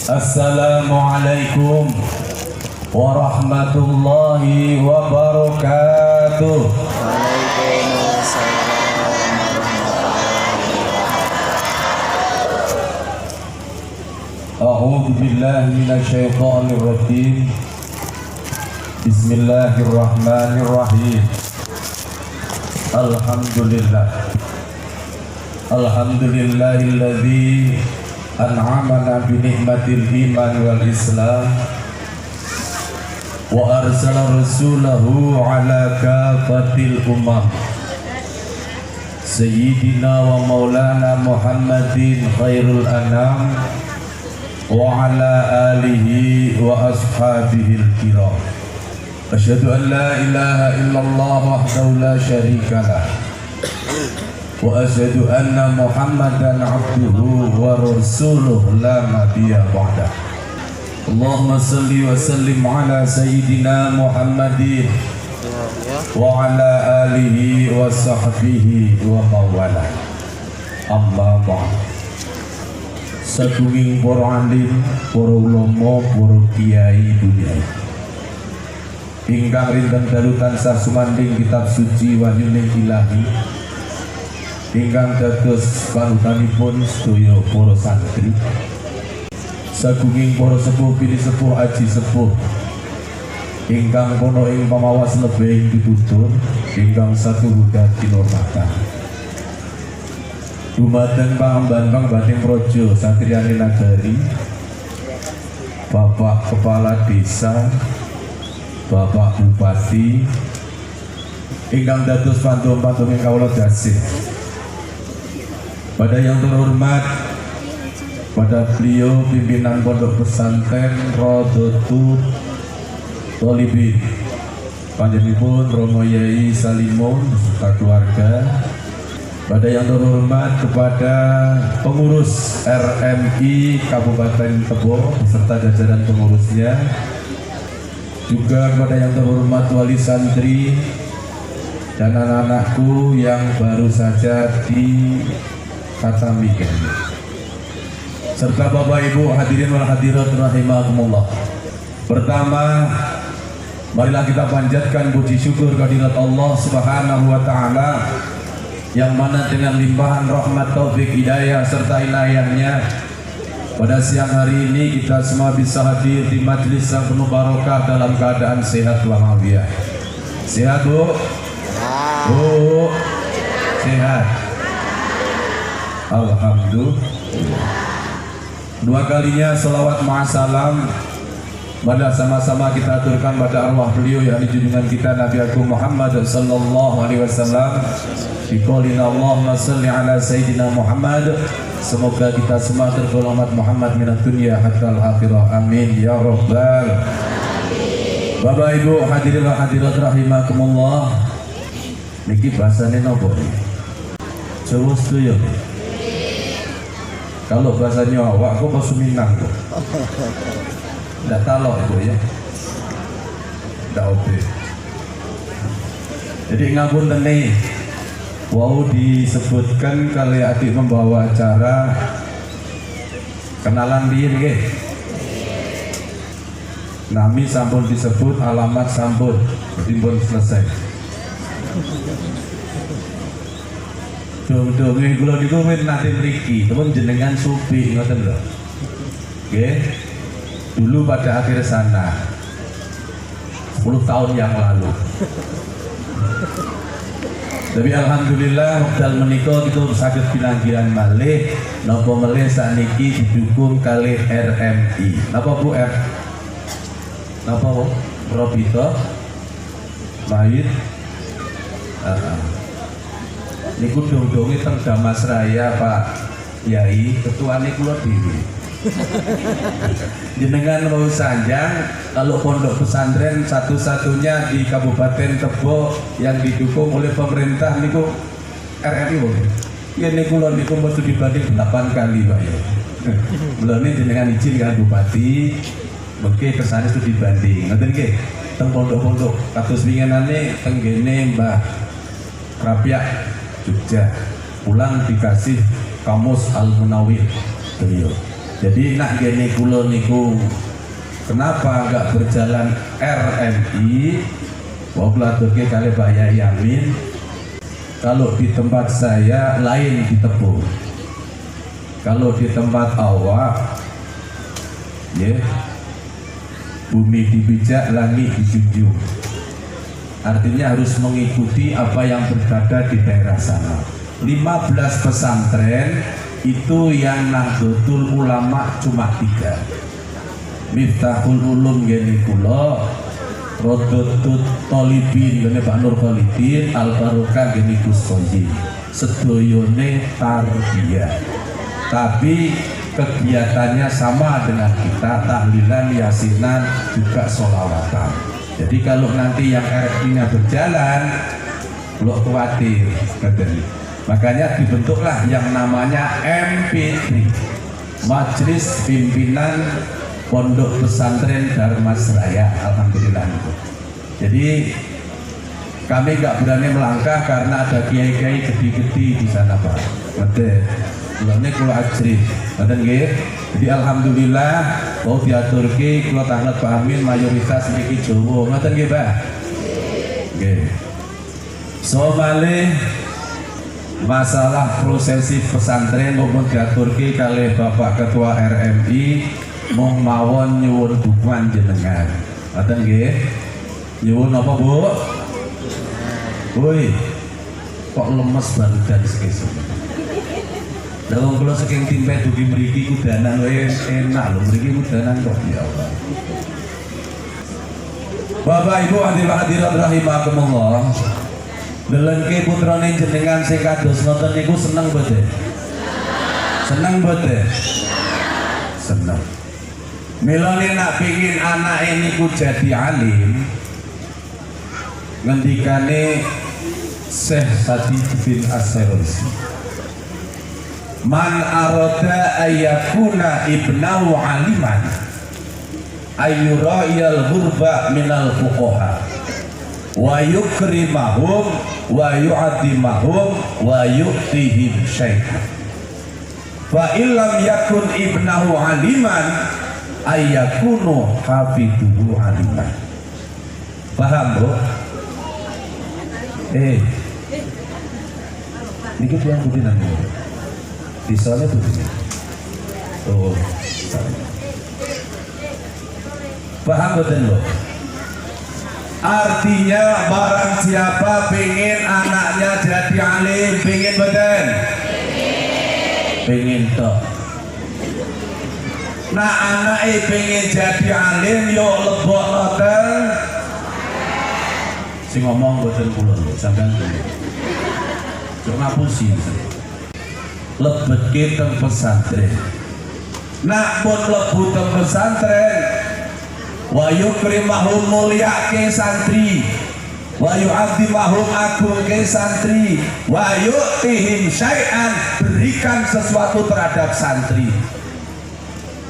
Assalamualaikum warahmatullahi wabarakatuh. A'udzu billahi minasyaitonir rajim. Bismillahirrahmanirrahim. Alhamdulillahilladzi an'amana bi ni'matil iman wal islam wa arsala rasulahu ala kafatil ummah sayyidina wa maulana Muhammadin khairul anam wa ala alihi wa ashabihil kiram. Asyhadu an la ilaha illallah wahdahu la syarika lah wa asyhadu anna Muhammadan abduhu wa rasuluhu la nabiyya ba'dah. Allahumma salli wa sallim ala sayyidina Muhammadin wa ala alihi wa sahbihi wa mawala. Amma ba'd. Sagunging para alim, para ulama, para kiai dunia ingkang rinten dalu tansah sumanding kitab suci wahyuning ilahi ingkang dados panutanipun sedaya para santri, sagunging para sepuh pilih sepuh aji sepuh ingkang kono ing pamawas lebih ditutur ingkang satu budak kinurmatan dumateng Pangembang Bating Projo Satriani Nagari, Bapak Kepala Desa, Bapak Bupati ingkang dados pantum-pantum kawula dasih. Pada yang terhormat, pada beliau pimpinan Pondok Pesantren Rodotu Tolibin, panjenenganipun Romo Yai Salimun beserta keluarga. Pada yang terhormat kepada pengurus RMI Kabupaten Tebo beserta jajaran pengurusnya, juga kepada yang terhormat wali santri dan anak-anakku yang baru saja dikatamikan, serta Bapak Ibu hadirin wal hadirat rahimakumullah. Pertama, marilah kita panjatkan puji syukur kehadirat Allah Subhanahu wa taala yang mana dengan limpahan rahmat, taufik, hidayah serta inayahnya pada siang hari ini kita semua bisa hadir di majlis yang penuh barokah dalam keadaan sehat walafiat. Sehat Bu? Bu? Sehat? Alhamdulillah. Dua kalinya salawat ma'asalam pada sama-sama kita aturkan pada arwah beliau yang junjungan kita Nabi Agung Muhammad sallallahu alaihi wasallam. Biqaulina Allahumma salli ala sayyidina Muhammad. Semoga kita semua tergolong umat Muhammad minat dunia hatta al-akhirah. Amin ya rabbal. Bapak Ibu hadirin wa hadirat rahimakumullah. Niki bahasane napa iki? Jawa sedaya. Kalau bahasanya awak kok bahasa Minang kok. Ndak talok itu ya. Ndak oke. Jadi ngapunten nih. Wow, disebutkan kali adik membawa acara kenalan dia nggih. Nami sampun disebut, alamat sampun, dipun selesai. Dong-donge kula niku wis nate mriki, temen jenengan supi ngoten lho. Nggih. Dulu pada akhir sana 10 tahun yang lalu. Tapi alhamdulillah wekdal menika kita saged pinanggihan malih napa melih sakniki didukung kalih RMI. Napa Bu R? Napa Bu? Robito Mahir. Niku dong-donge teng Damas Raya Pak Yai, ketuane kula dhewe. Jenengan mau sanjang kalau pondok pesantren satu-satunya di Kabupaten Tebo yang didukung oleh pemerintah niku RRI boleh. Ya niku lho niku mesti dibanding 8 kali Pak ya. Mulane jenengan izin kan Bupati mengke kesane itu dibanding. Ngoten nggih. Teng pondok-pondok kados winginane teng ngene Mbah Rapiak Jogja pulang dikasih kamus Al Munawir beliau. Jadi nak gini kula niku kenapa enggak berjalan RMI? Wong kulaturke kali Pak Yai Amin. Kalau di tempat saya lain ditepuk. Kalau di tempat awak ya bumi dipijak, langit dijunjung. Artinya harus mengikuti apa yang berada di daerah sana. 15 pesantren itu yang Nahdlatul Ulama cuma 3. Miftahul Ulum gini kula, Rodotul Tolibin gini Pak Nur Khalidin, Al Barokah gini Kustoyi. Sedoyone tarbiyah. Tapi kegiatannya sama dengan kita, tahlilan, yasinan, juga sholawatan. Jadi kalau nanti yang RFI-nya berjalan, lo khawatir, katanya. Makanya dibentuklah yang namanya MP3, Majelis Pimpinan Pondok Pesantren Dharmasraya. Alhamdulillah. Jadi kami nggak berani melangkah karena ada kiai-kiai gede-gede di sana, Pak. Betul. Ini kalau ajri, jadi alhamdulillah mau diaturke kalau tahlat Pak Amin mayoritas niki Jawa, ngoten nggih Pak. Nggih. So malih masalah prosesi pesantren maupun diaturke kalih Bapak Ketua RMI mau mawon nyuwun dukungan jenengan. Ngoten nggih. Nyuwun apa, Bu? Woi. Kok lemes badan sekesuk. Dalam kalau saking timpe dugi mriki kudanan wae enak lho, mriki kudanan kok ya Allah. Bapak Ibu hadirat rahimakumullah. Delengke putrane jenengan sing kados ngoten niku seneng boten? Seneng boten? Seneng. Milane nak pengin anake niku jadi alim. Ngendikane Syekh Sadi bin As-Sairisi. Man arada ayyakuna ibnahu aliman ayyura'iyal ghurba minal fuqaha wa yukrimahum wa yu'addimahum wa yu'tihim syai'an fa illam yakun ibnahu aliman ayyakunu hafidhuhu aliman. Paham, Bu? Dikit yang budinan visualnya begini. Oh, paham betul loh. Artinya barang siapa pengen anaknya jadi alim, pengen betul, pengen toh. Nah anaknya pengen jadi alim, yuk lebok noten. Si ngomong betul pulau, sampai dulu. Cuma pusing. Lebet kita pesantren. Nak pun lebu teng pesantren. Wa yukrimahum mulyake santri. Wa yu'adzimahum agungke santri. Wa yu'tihim syai'an, berikan sesuatu terhadap santri.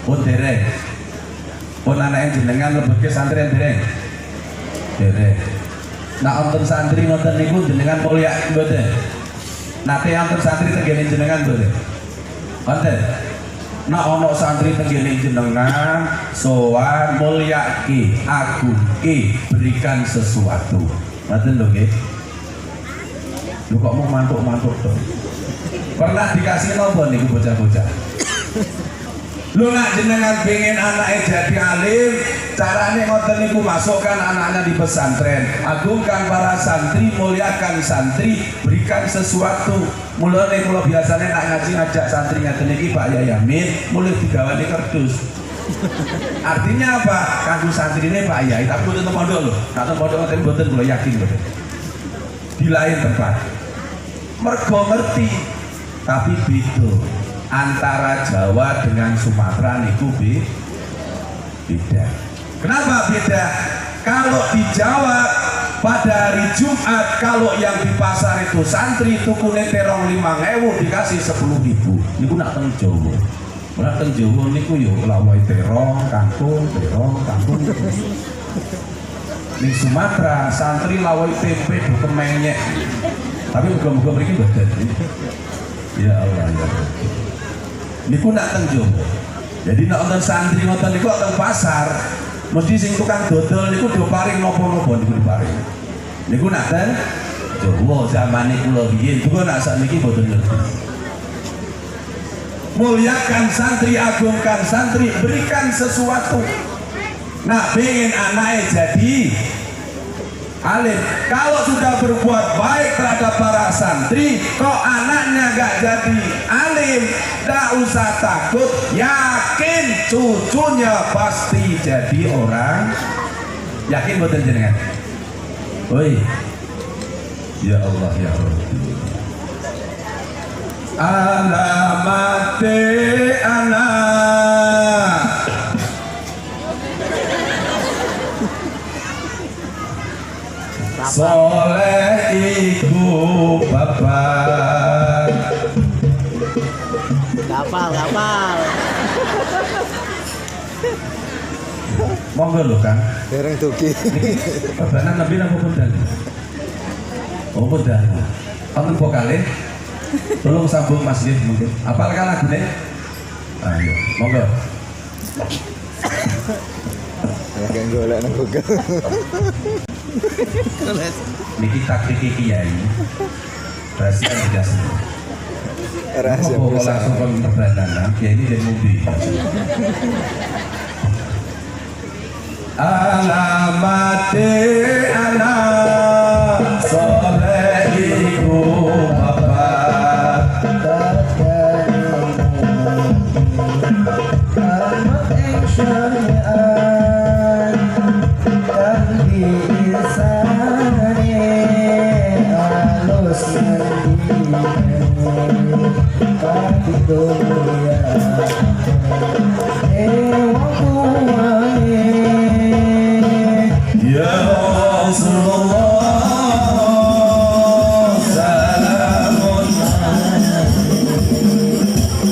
Pun dereng. Pun anak jenengan lebetke santren dereng. Dereng. Nak wonten santri wonten niku jenengan mulya mboten? Nate yang santri tenggene jenengan boleh. Konten. Nak ono santri tenggene jenengan sowan mulyake, agungke, berikan sesuatu. Ngoten lho nggih. Lu kok mau mantuk-mantuk to? Pernah dikasih nopo niku bocah-bocah? Lu nak jenengan pengen anaknya jadi alim, caranya ngoten niku masukkan anaknya di pesantren, agungkan para santri, muliakan santri, berikan sesuatu. Mulane kula biasanya nak ngaji ngajak santri ngaten iki Pak Yai Amin, mulai digawani kerdus. Artinya apa? Kanggo santrine Pak Yai, tapi mboten teng pondok lho. Nak teng pondok ngoten mboten kula yakin mboten. Di lain tempat. Mergo ngerti, tapi beda. Antara Jawa dengan Sumatera niku beda. Kenapa beda? Kalau di Jawa pada hari Jumat, kalau yang di pasar itu santri tukune terong 5.000 dikasih 10.000. Niku nak teng Jawa. Nak teng Jawa niku yo lawai terong, kangkung. Di Sumatera santri lawai tempe do kemenyek. Tapi muga-muga mriki mboten. Ya Allah ya. Niku nak teng Jawa. Jadi nek wonten santri ngoten niku teng pasar, mesti sing tukang dodol niku do paring napa-napa niku diparing. Niku nak ten Jawa zamane kula biyen, kula nak sakniki boten ngerti. Muliakan santri, agungkan santri, berikan sesuatu. Nah, pengen anaknya jadi alim. Kalau sudah berbuat baik terhadap para santri, kok anaknya gak jadi alim, gak usah takut, yakin cucunya pasti jadi orang. Yakin betul jenengan? Oi, ya Allah ya Allah. Alamate anak soleh ibu bapak. Kapal. Monggo lho Kang. Dereng tuki. Babanan nabi napa modal? Oh modal. Kamu vokale? Tolong sambung Mas Yif mungkin. Apalkan lagune? Ayo, monggo. Lagi golek nang Google. Niki taktik kiai. Rahasia tidak semua. Rahasia Mau langsung kon perdagangan, kiai ini dari mobil. Alamate anak soleh ibu bapak. Alamat yang syariat dan diisani halus mendini tapi dunia ewang tuani. Ya Rasulullah salamun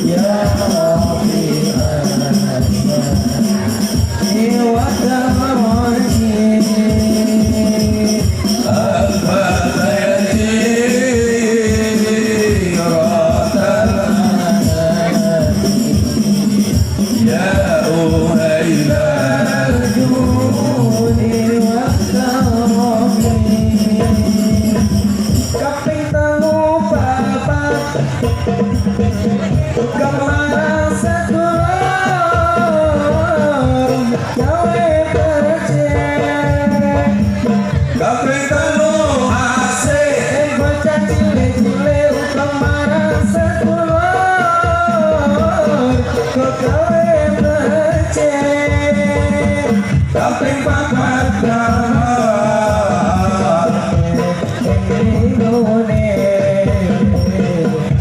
Ya Rabbi alaihi wa damani al-fatayati ratan ya uhayla kaping papat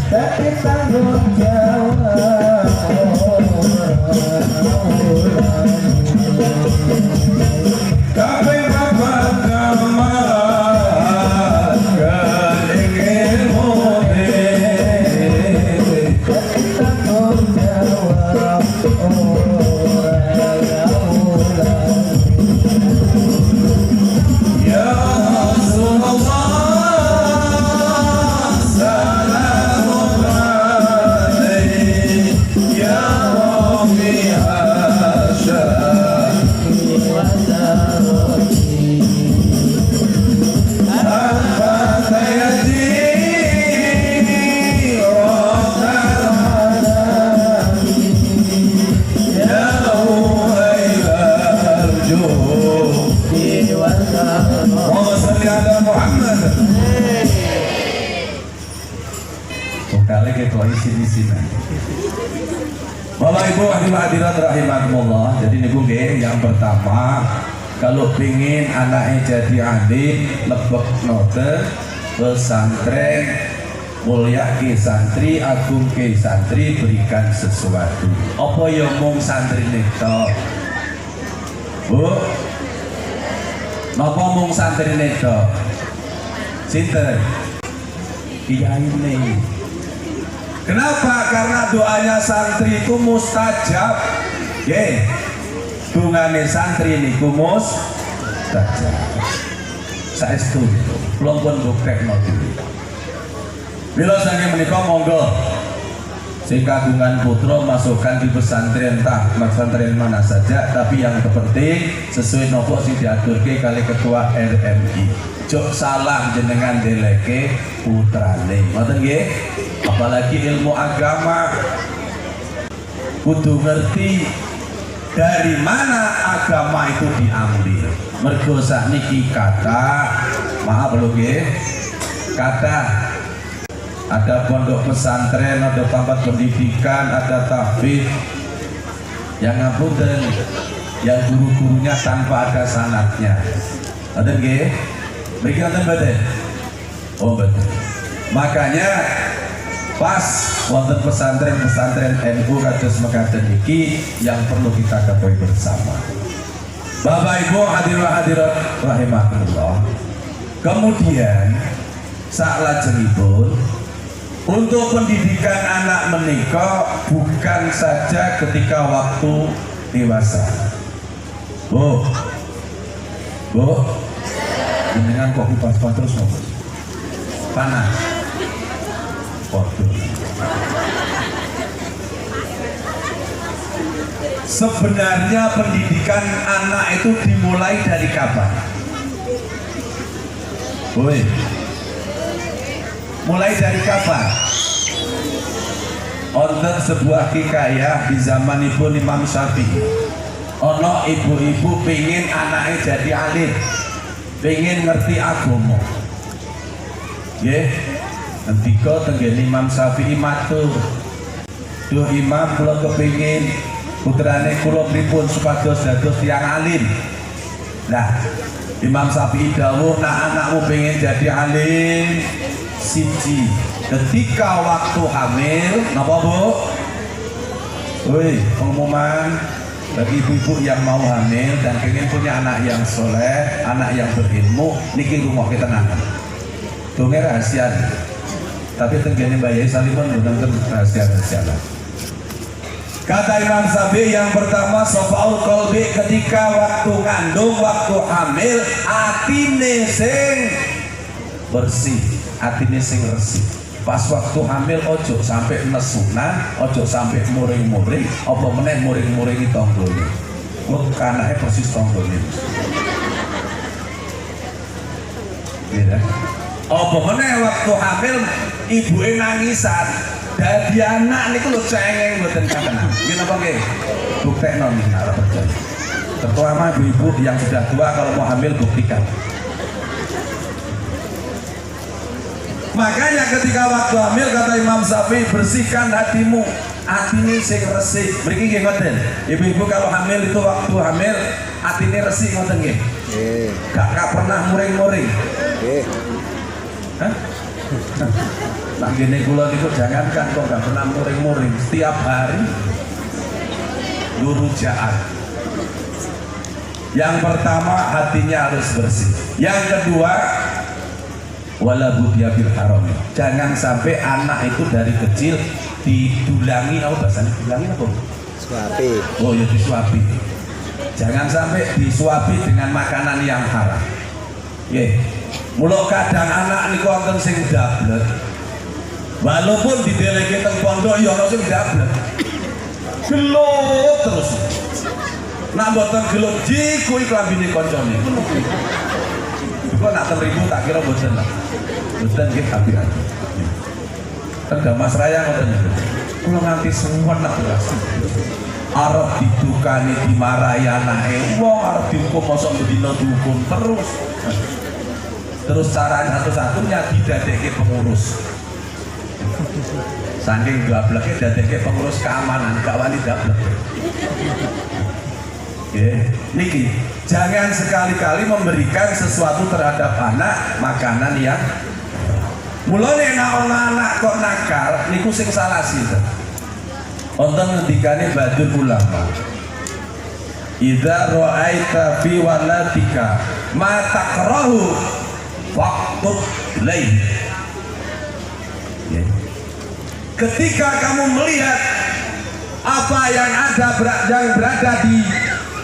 tapi tanggung jawab kaping papat kamat kelingin mudik tapi tanggung jawab ya Rasulullah salamun alaik ya Rabbi al-fatayati ya uhailal juh. Allahumma salli ala Muhammad. Vokale ke isi di sini. Bapak Ibu hadirat rahimakumullah. Jadi niku nggih yang pertama, kalau pingin anaknya jadi alim, lebok note pesantren, mulia ke santri, agung ke santri, berikan sesuatu. Apa yang mung santri nek Bu? Napa mung santri nek sinten? Kiai ini. Kenapa? Karena doanya santri itu mustajab. Ye, dungane santri niku mustajab. Saestu kula pun buktekno iki. Bila saking menika monggo Sing kagungan putra masukkan di pesantren mana saja, tapi yang terpenting sesuai nopo sing diaturke kali ketua RMI. Jok salah jenengan deleke putrane. Ngoten nggih? Apalagi ilmu agama kudu ngerti dari mana agama itu diambil. Mergo sakniki kata, maaf lho nggih. Kata ada pondok pesantren, ada tempat pendidikan, ada tahfidz, yang ngapunten, yang guru-gurunya tanpa ada sanadnya. Ada nggih? Mriki wonten mboten? Oh betul. Makanya pas wonten pesantren NU kados mekaten iki yang perlu kita ketahui bersama. Bapak Ibu hadirin hadirat rahimakumullah. Kemudian saklajengipun untuk pendidikan anak menikah bukan saja ketika waktu dewasa. Bu, dengan kopi pas-pas terus ngomong. Panas. Waduh. Sebenarnya pendidikan anak itu dimulai dari kapan? Woi. Mulai dari kapan? Wonten sebuah hikayah di zamanipun Imam Syafi'i. Ono ibu-ibu pengen anaknya jadi alim, pengen ngerti agama. Nggih, ngendika tenggen Imam Syafi'i matur, "Duh Imam, kula kepengin putrane kula pripun supados dados tiyang alim." Nah, Imam Syafi'i dawuh, "Nah anakmu pengen jadi alim, siji ketika waktu hamil." Napa Bu? Woi, pengumuman bagi ibu-ibu yang mau hamil dan ingin punya anak yang soleh, anak yang berilmu, niki rumah kita tenang. Dongeng rahasia, tapi tenggene Mbak Yai Salipun benar-benar rahasia-rahasia. Kata Imam Syafi'i yang pertama, sofaul kolbi, ketika waktu ngandung, waktu hamil, atine sing bersih, atine sing resik. Pas waktu hamil ojo sampai nesunan, ojo sampai muring-muring, apa meneh muring-muringi tonggone. Wong anake persis tonggone. Iya. Apa meneh waktu hamil ibuke nangisan. Dadi anak niku lho cengeng mboten kakenan. Nggih napa nggih? Buktekno nih nek percaya. Terutama ibu-ibu yang sudah tua kalau mau hamil buktikan. Makanya ketika waktu hamil kata Imam Syafi'i, bersihkan hatimu, atine sing resik. Mriki nggih ngoten. Ibu-ibu kalau hamil itu waktu hamil atine resik ngoten nggih. Nggih. Gak pernah muring-muring. Nggih. Hah? Nah gini kula niku jangankan kok gak pernah muring-muring, setiap hari lurujaan. Yang pertama hatinya harus bersih. Yang kedua wala budya bil haram. Jangan sampai anak itu dari kecil didulangi, apa bahasanya didulangi apa? Suapi. Oh ya disuapi. Jangan sampai disuapi dengan makanan yang haram. Nggih. Mula kadang anak niku wonten sing dablek. Walaupun dideleke teng pondok ya ana sing dablek. Gelut terus. Nak mboten gelut jiku iki klambine kancane. Kok nak teribu tak kira bosan lah. Bosan nggih hati-hati. Tengah Mas Raya ngoten. Kula nganti suwen nak belas. Arep didukani dimarahi anake. Wong arep dihukum mosok bedino dihukum terus. Terus cara satu-satunya didadekke pengurus. Saking gableke dadekke pengurus keamanan, gak wani dablek. Oke, niki jangan sekali-kali memberikan sesuatu terhadap anak makanan yang mulane nek ana anak kok nakal niku sing salah sih. Wonten ngendikane Badul Ulama. Idza ra'aita fi walatika ma takrahu waqtu lain. Ketika kamu melihat apa yang berada di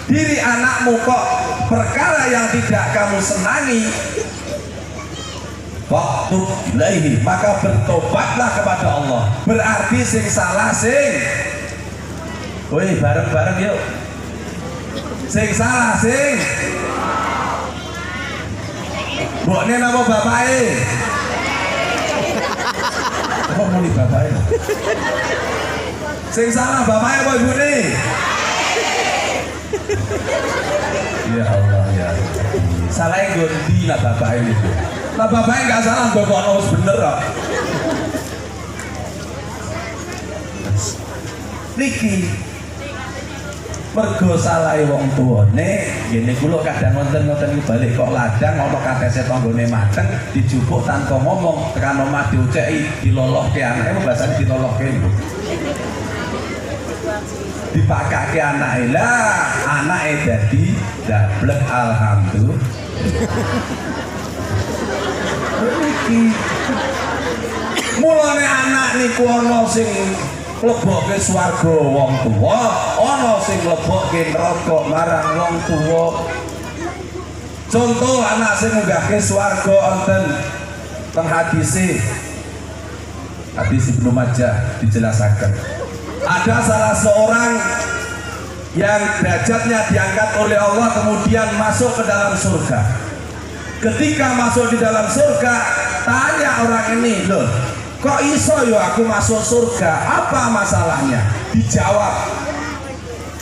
diri anakmu kok perkara yang tidak kamu senangi, Faktub ilaihi, maka bertobatlah kepada Allah. Berarti sing salah sing, woi bareng-bareng yuk. Sing salah sing, mbokne napa bapake? Kok muni bapake? Sing salah bapake apa ibune? Ya Allah ya. Salahnya gondi lah bapaknya itu. Nah bapaknya nggak salah, bapaknya harus bener kok. Niki mergo salahe wong tuane, ngene kula kadang wonten-wonten balik kok ladang ana katese tanggane mateng dijupuk tanpa ngomong, tekan omah diuceki dilolohke anake, bahasane dilolohke iku. Dipakake anake lah, anake dadi dablek alhamdulillah. Mulane anak niku ana sing mlebokke swarga wong tuwa, ana sing mlebokke neraka marang wong tuwa. Contoh anak sing munggahke swarga wonten teng hadis Ibnu Majah dijelasaken. Ada salah seorang yang derajatnya diangkat oleh Allah kemudian masuk ke dalam surga. Ketika masuk di dalam surga, tanya orang ini, loh, kok iso yo aku masuk surga? Apa masalahnya? Dijawab,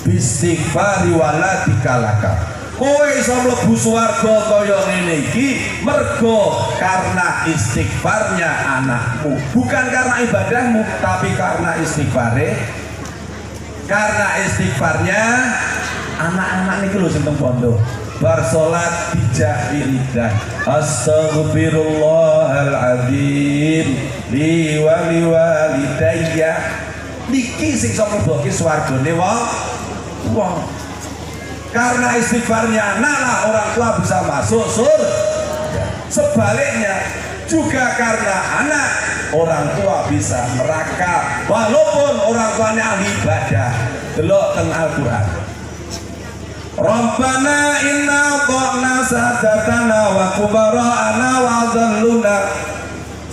bistighfari waladika laka. Kowe iso mlebu swarga kaya ngene iki mergo karena istighfarnya anakmu, bukan karena ibadahmu, tapi karena istighfarnya anak-anak niki lho sing teng pondok. Bar salat dijak wiridan, astaghfirullahaladzim li walidayya. Niki sing iso mlebu swargane wong. Karena istighfarnya anak lah orang tua bisa masuk surga. Sebaliknya juga karena anak orang tua bisa neraka walaupun orang tuanya ahli ibadah. Delok teng Al-Qur'an. Rabbana inna ata'na sadatana wa kubara'ana wa adalluna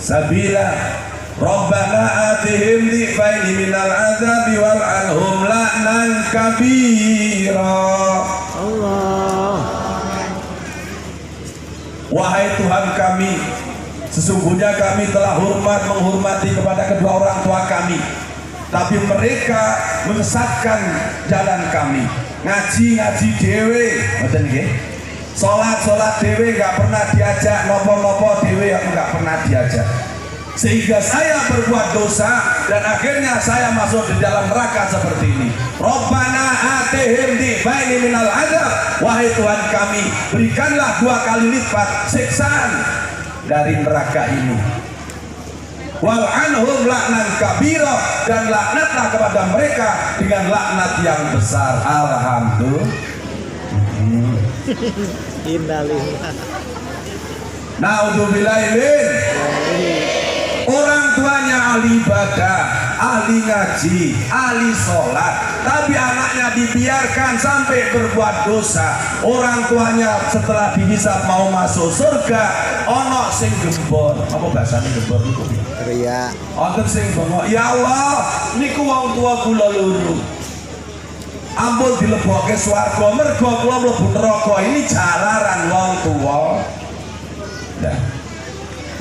sabila. Rabbana atihim dhifaini minal azabi wal anhum la'nan kabira. Allah. Wahai Tuhan kami, sesungguhnya kami telah menghormati kepada kedua orang tua kami, tapi mereka menyesatkan jalan kami. Ngaji dewe, ngoten nggih. Salat dewe gak pernah diajak, nopo dewe yang gak pernah diajak. Sehingga saya berbuat dosa dan akhirnya saya masuk di dalam neraka seperti ini. Rabbana atihim dhifaini minal azab. Wahai Tuhan kami, berikanlah 2 kali lipat siksaan dari neraka ini. Wal anhum la'nan kabira, dan laknatlah kepada mereka dengan laknat yang besar. Alhamdulillah. Innalillah. Naudzubillahi. Orang tuanya ahli ibadah, ahli ngaji, ahli sholat, tapi anaknya dibiarkan sampai berbuat dosa. Orang tuanya setelah dihisab mau masuk surga, ono sing gembor. Apa bahasanya gembor itu? Ria. Ono sing bengok. Ya Allah, niku wong tua kula loro. Ampun dilebokke swarga mergo kula mlebu neraka. Ini jalaran wong tua.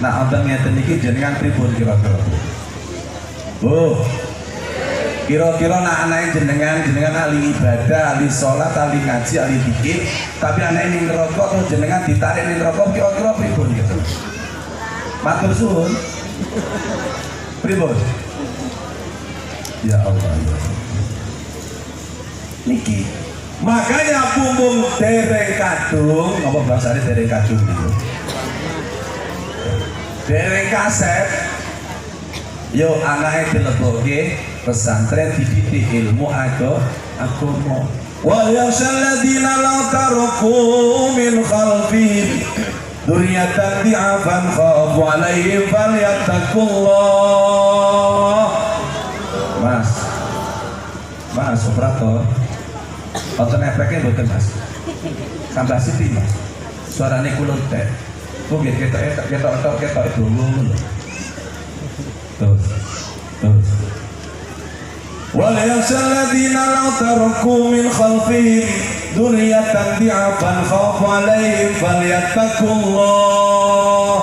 Nah, wonten ngeten iki jenengan pripun kira-kira? Bu. Kira-kira nak anake jenengan ahli ibadah, ahli sholat, ahli ngaji, ahli zikir, tapi anake ning neraka terus jenengan ditarik ning neraka kira-kira pripun gitu? Matur suwun. Pripun? Ya Allah. Niki. Makanya bumbung dereng kadung, apa bahasane dereng kadung niku? Dereng kaset, yo anaknya dilebokke pesantren dididik ilmu agama. Wa yasyalladzina la taraku min khalfihim dzurriyyatan dhi'afan khafu 'alaihim falyattaqullah. Mas operator, wonten efeknya mboten Mas? Tambah sithik Mas. Suarane kula teh. Oke, kita dulu. Terus. Wal yakhshal ladzina law taraku min khalfihim dzurriyyatan di'afan khafu 'alaihim falyattaqullah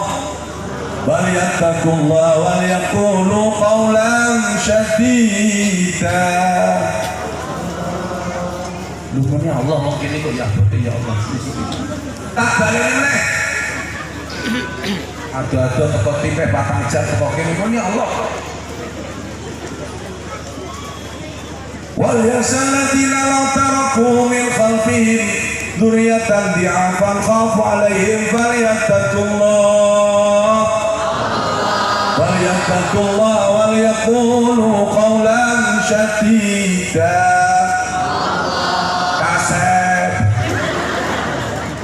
wal yaqulu qawlan syadida. Lupanya Allah mungkin itu ya betul ya Allah. Tak balik meneh. Ada teko tipe patang jam teko kene ini Allah. Wal yakhshal ladzina law taraku min khalfihim dzurriyyatan di'afan khafu 'alaihim falyattaqullah wal yaqulu qawlan syadida. Kaset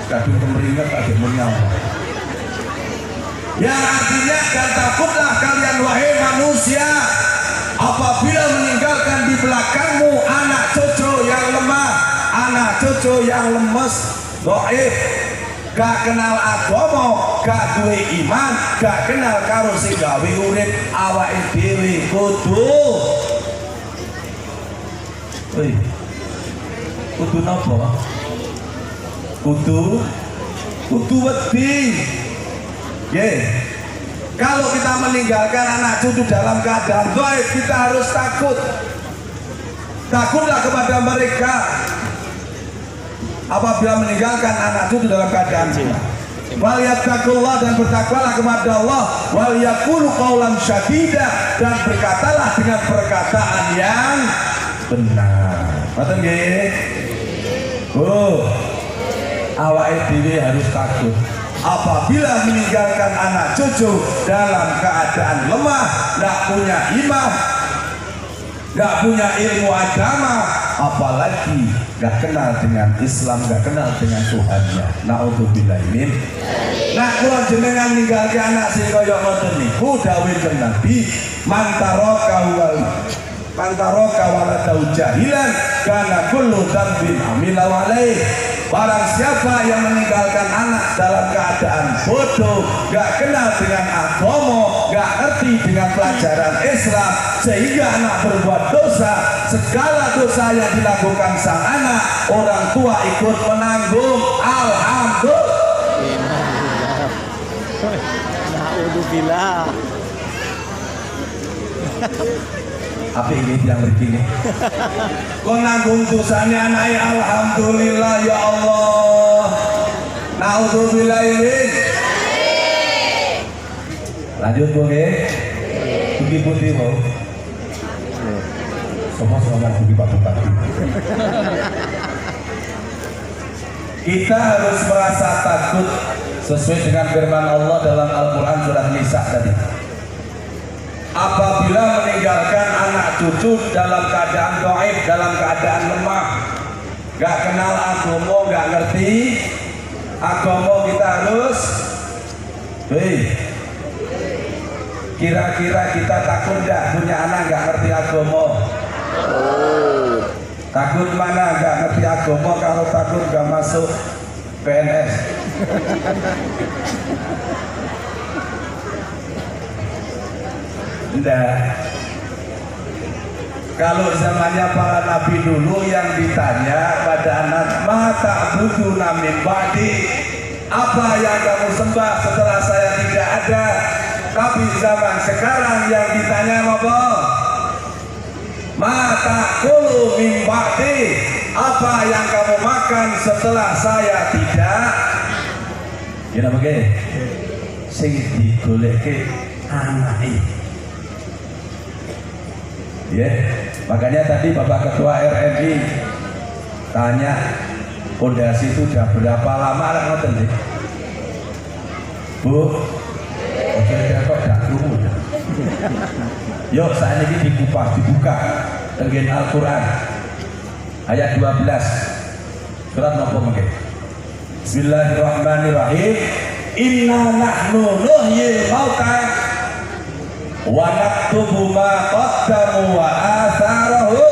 kadung kemeringat ada menyawa. Yang artinya dan takutlah kalian wahai manusia apabila meninggalkan di belakangmu anak cucu yang lemah, anak cucu yang lemes, dhaif, gak kenal agama, gak duwe iman, gak kenal karo sing gawe urip awake dhewe kudu. Kudu napa? Kudu wedi. Kalau kita meninggalkan anak cucu dalam keadaan dhaif, kita harus takut. Takutlah kepada mereka apabila meninggalkan anak cucu dalam keadaan zina. Wal yattaqullah dan bertakwalah kepada Allah. Wal yaqulu qawlan syadida dan berkatalah dengan perkataan yang benar. Ngoten nggih? Awake dhewe harus takut. Apabila meninggalkan anak cucu dalam keadaan lemah, tidak punya iman, tidak punya ilmu agama, apalagi tidak kenal dengan Islam, tidak kenal dengan Tuhannya. Na'udzubillah min. Nah, kula jenengan ninggalke anak sing kaya ngoten niku dawuh Nabi, mantaroka waladau jahilan kana kullu dzambin amila alaih. Barang siapa yang meninggalkan anak dalam keadaan bodoh, gak kenal dengan agama, gak ngerti dengan pelajaran Islam, sehingga anak berbuat dosa, segala dosa yang dilakukan sang anak, orang tua ikut menanggung. Alhamdulillah. Naudzubillah. Apa ini yang begini? Kau nanggung dosanya anak, alhamdulillah ya Allah. Naudzubillah ini. Lanjut boleh? Putih mau. Sama-sama putih Pak Bupati. Kita harus merasa takut sesuai dengan firman Allah dalam Al-Quran surah Nisa tadi. Apabila meninggalkan anak cucu dalam keadaan dhaif, dalam keadaan lemah, gak kenal agama, gak ngerti agama, kita harus kira-kira kita takut gak punya anak gak ngerti agama? Takut mana gak ngerti agama? Kalau takut gak masuk PNS. Enggak. Kalau zamannya para nabi dulu yang ditanya pada anak, mata butuh namin ba'di, apa yang kamu sembah setelah saya tidak ada? Tapi zaman sekarang yang ditanya apa? Mata kulu min ba'di, apa yang kamu makan setelah saya tidak? Ya napa sing digoleke anake. Ya, makanya tadi Bapak Ketua RMI tanya pondasi itu sudah berapa lama lah ngoten sih? Bu, oke kok dak krungu. Yuk saat ini dikupas, dibuka tenggen Al-Quran ayat 12 surat napa mengke? Bismillahirrahmanirrahim. Inna nahnu nuhyil mauta wa naktubu ma qaddamu wa atharahum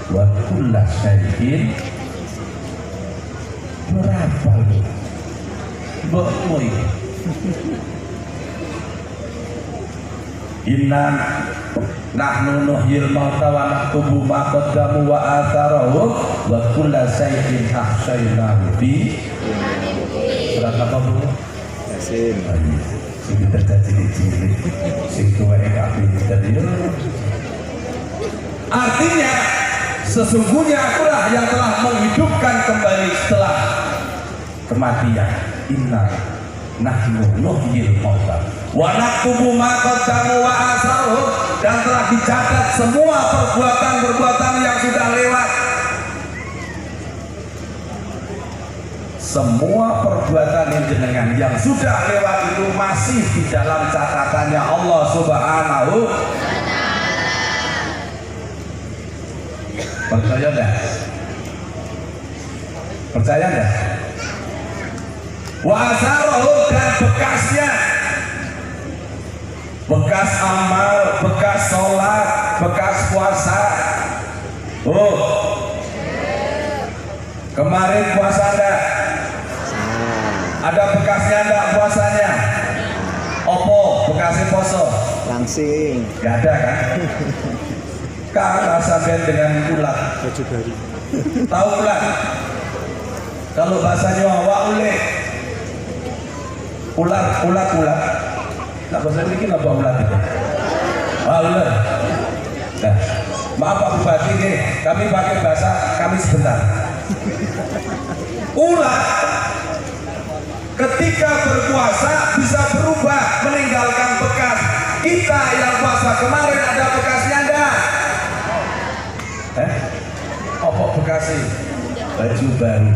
wa kulla syai'in berapa lu mbokmu iki. Inna nahnu nuhyil mauta wa naktubu ma qaddamu wa atharahum wa kulla shay'in ahsaynahu fi surat apa Bu? Yasin. Sing terjadi-jadi sing tuweke kabeh tadi. Artinya sesungguhnya akulah yang telah menghidupkan kembali setelah kematian. Inna nahnu nuhyil mauta wa naktubu ma qaddamu wa atharahum, dan telah dicatat semua perbuatan-perbuatan yang sudah lewat. Semua perbuatan jenengan yang sudah lewat itu masih di dalam catatannya Allah Subhanahu. Percaya enggak? Percaya enggak? Wa asarahu, dan bekasnya, bekas amal, bekas sholat, bekas puasa. Oh, kemarin puasa enggak? Ada bekasnya enggak puasanya? Opo bekasnya poso? Langsing. Gak ada kan? Kalah sampai dengan ulat. Baju baru. Tahu ulat? Kalau bahasa Jawa ule. Ulat. Nah, bahasa ini apa ulat itu? Ulat. Nah, maaf Pak Bupati nih, kami pakai bahasa kami sebentar. Ulat ketika berpuasa bisa berubah, meninggalkan bekas. Kita yang puasa kemarin ada bekasnya enggak? Apa bekasnya? Baju baru.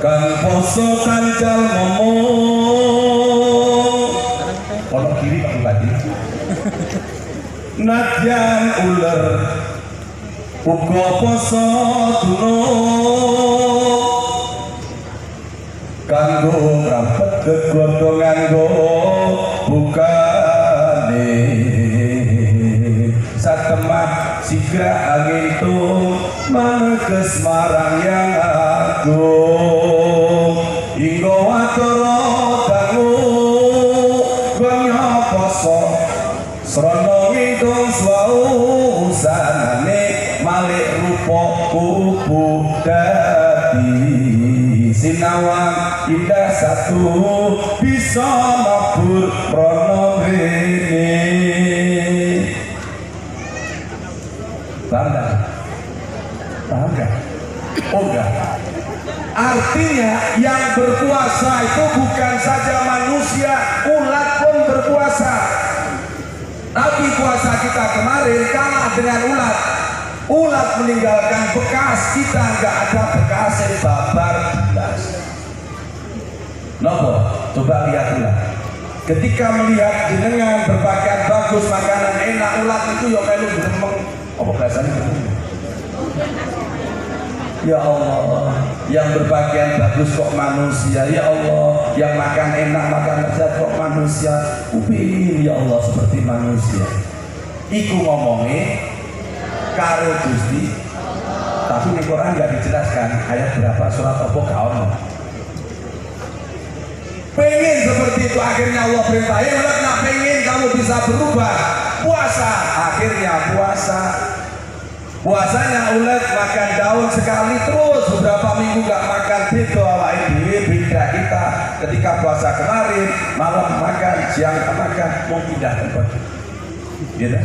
Kang poso kancal ngomong. Ono kiri Pak Bupati. Nadyan ular uga poso dunung. Kanggo rampet kegodhong nganggo bukane satemah sigra angin tuh mages marang yang agung hingga watara dangu gonya poso srana ngitung swausanane malik rupa kupu dadi sinawang indah satu bisa mabur rono rene. Paham gak? Paham gak? Oh enggak. Artinya yang berpuasa itu bukan saja manusia, ulat pun berpuasa. Tapi puasa kita kemarin kalah dengan ulat. Ulat meninggalkan bekas, kita nggak ada bekas yang babar jelas. Nopo, coba lihat ulat. Ketika melihat jenengan berpakaian bagus, makanan enak, ulat itu yang melu gremeng. Apa bahasanya? Ya Allah, yang berpakaian bagus kok manusia. Ya Allah, yang makan enak, makan lezat kok manusia. Upin ya Allah seperti manusia. Iku ngomongnya karo Gusti, tapi di Quran nggak dijelaskan ayat berapa, surat apa kaum. Pengen seperti itu, akhirnya Allah perintahin, ulat nak pengen kamu bisa berubah, puasa. Akhirnya puasanya ulat makan daun sekali terus beberapa minggu nggak makan, beda awake dhewe, beda kita. Ketika puasa kemarin malam makan, siang makan, mau pindah tempat, gitu.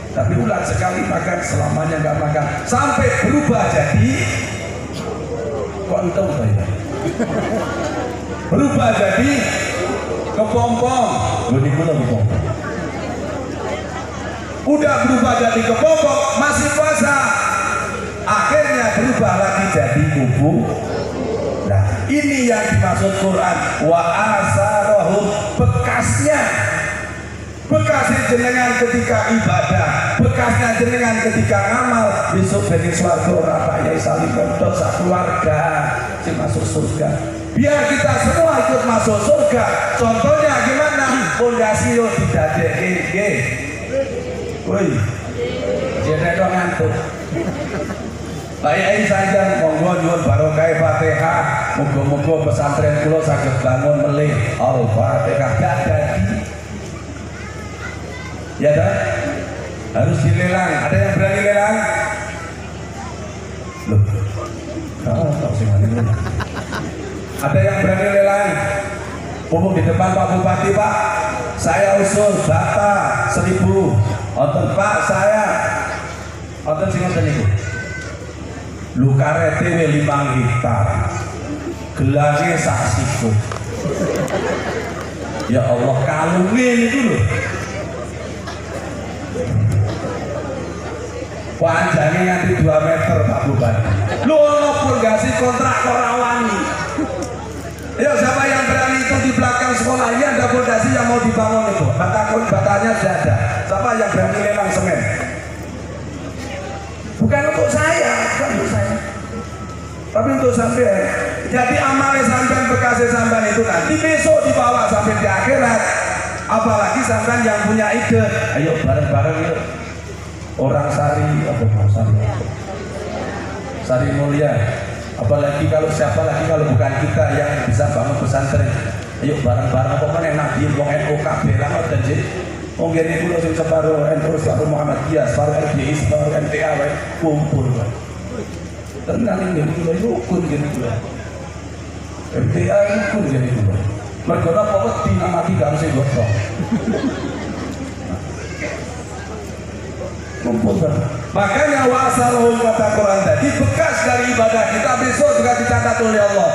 Tapi ulat sekali makan, selamanya nggak makan, sampai berubah jadi kontong saya. Berubah jadi kepompong. Ini pula kepompong. Udah berubah jadi kepompong, masih puasa. Akhirnya berubah lagi jadi kubu. Nah, ini yang dimaksud Quran. Wa asarahum, bekasnya. Bekasnya jenengan ketika ibadah, bekasnya jenengan ketika ngamal, besok dari swarga ora payah saling kontok sak keluarga sing masuk surga. Biar kita semua ikut masuk surga. Contohnya gimana? Pondasi yo didadekke nggih. Woi. Jene dong ngantuk. Baik saja monggo nyuwun barokah Fatihah Muga-muga pesantren kula saged bangun melih Al-Fatihah dadi. Ya dah, harus dilelang. Ada yang berani lelang? Loh, tak sih mana? Ada yang berani lelang? Umum di depan Pak Bupati, Pak. Saya usul data 1000. Oten Pak saya. Oten sing ngoten niku. Lu karete 5 hektar. Gelange sak sikut. Ya Allah, kalunge niku lho. Panjangnya nganti 2 meter Pak Bupati. Lu ono purgasi kontrak korawani. Ayo siapa yang berani itu di belakang sekolah ini ada fondasi yang mau dibangun itu. Batanya sudah ada. Siapa yang berani lelang semen? Bukan untuk saya, bukan untuk saya. Tapi untuk sampean. Jadi amalnya sampean bekasnya sampean itu nanti besok dibawa sampai di akhirat. Apalagi sampean yang punya ide. Ayo bareng-bareng yuk. Orang Sari apa Sari? Sari Mulia. Apalagi kalau siapa lagi kalau bukan kita yang bisa bangun pesantren. Ayo bareng-bareng apa meneh nabi wong NU kabeh lan janji. Wong ngene kula sing separo NU separo Muhammadiyah, separo RBI, separo MTA wae kumpul wae. Tenang ini kula rukun ngene kula. MTA rukun ngene kula. Mergo napa wedi amati gak sing gotong. Makanya wasalahum kata Quran tadi bekas dari ibadah kita besok juga dicatat oleh Allah.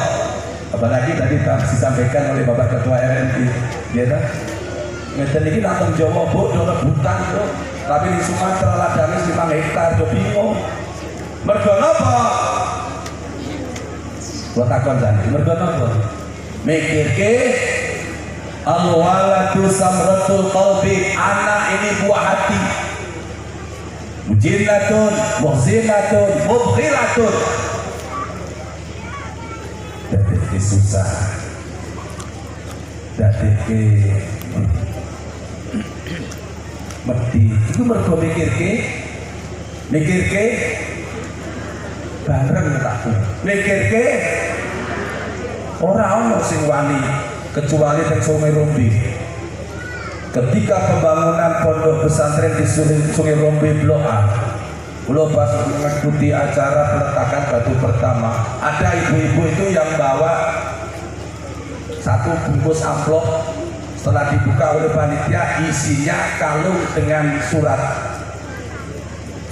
Apalagi tadi disampaikan oleh Bapak Ketua RMI, ya kan? Ngeten iki nang Jawa Bu rebutan tuh, tapi di Sumatera ladane 5 hektar do bingung. Mergo napa? Kula takon jan, mergo napa? Mikirke al-waladu samratul qalbi, anak ini buah hati. Mujinatun, muhzinatun, mubghilatun. Dadeke susah. Dadeke mati. Itu mergo mikirke bareng takku. Mikirke ora ono sing wani kecuali teng Sungai Rombe. Ketika pembangunan pondok pesantren di Sungai Rombe Blok A, kula pas mengikuti acara peletakan batu pertama, ada ibu-ibu itu yang bawa 1 bungkus amplop. Setelah dibuka oleh panitia, isinya kalung dengan surat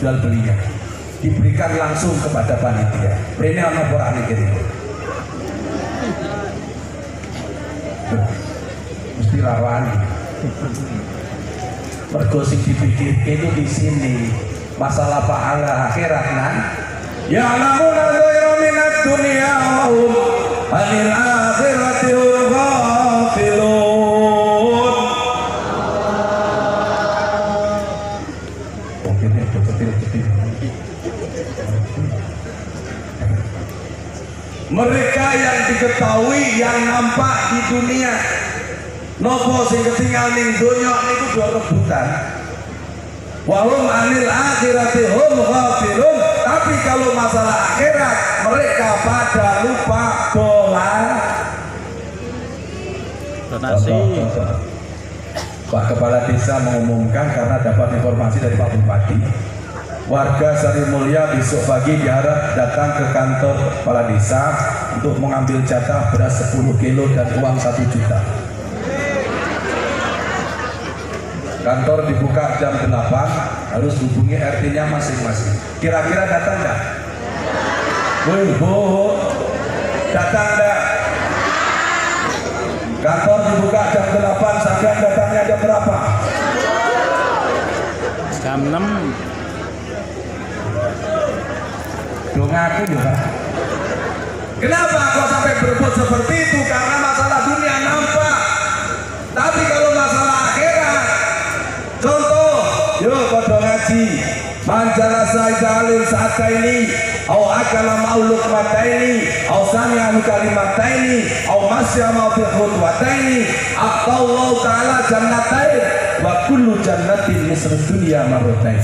jual belinya, diberikan langsung kepada panitia. Ini ana ora niki. Mesti rawani. Mergo sing dipikir itu di sini masalah pahala akhirat nan. Ya lamuna ghairu minad dunya wa hum anil akhirati ghafilun. Oke, cetil. Mereka yang diketahui yang nampak di dunia. Nopo sing ketinggal ning donya niku do rebutan. Wa hum anil akhirati hum ghafilun. Tapi kalau masalah akhirat mereka pada lupa dolar. Donasi. Pak Kepala Desa mengumumkan karena dapat informasi dari Pak Bupati. Warga Sari Mulia besok pagi diharap datang ke kantor Kepala Desa untuk mengambil jatah beras 10 kilo dan uang 1 juta. Kantor dibuka jam 8, harus hubungi RT-nya masing-masing. Kira-kira datang enggak? Bu, datang enggak? Kantor dibuka jam 8, sampai datangnya jam berapa? Jam 6. Dongaku juga. Kenapa kok sampai berebut seperti itu? Karena masalah dunia nampak. Tapi kalau masalah akhirat, contoh, yuk pada ngaji. Manjala saidalil saat ini, au akala mauluk mata ini, au sami'an kalimata ini, au masya ma'fi khutwata ini, atau Allah Ta'ala jannatain, wa kullu jannatin misru dunia marotain.